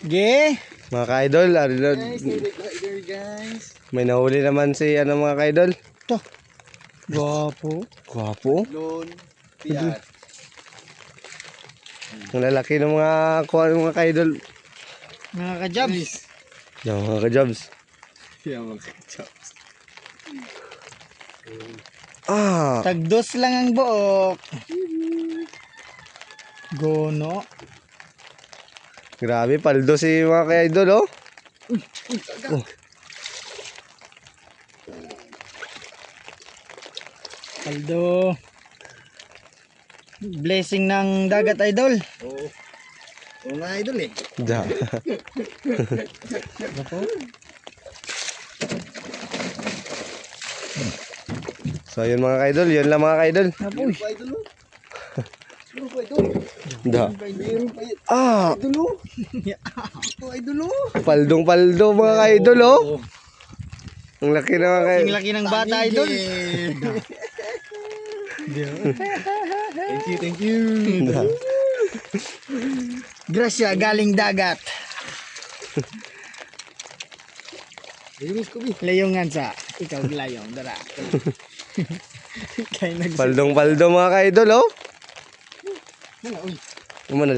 Ge. Mga ka-idol, Guys. may nahuli naman si mga ka-idol. To. Gwapo. Gwapo. Lon. Piat. Ang lalaki ng mga kuha ng mga ka-idol. Mga ka-jobs. Yung mga ka-jobs. Yan mga chops. Tagdos lang ang buok. Gono. Grabe, paldo si mga ka-idol, oh. Paldo. Blessing ng dagat, idol. Oo. Oo nga idol eh. Da. So yun mga ka-idol, yun lang mga ka-idol. Apoy. Pa idol oh. Meron pa idol. Da. Meron pa idol. Ah, Idol oh. Ito idol oh. paldong paldo mga ka-idol, oh. Ang laki na mga Ang ka-idol. laki ng bata, idol. Thank you. Da. Grasya, galing dagat. Ayos ko bi. Layungan sa. Ikaw layong, dara. Kaya Paldong paldo mga ka-idol, oh. Mana uy. Umana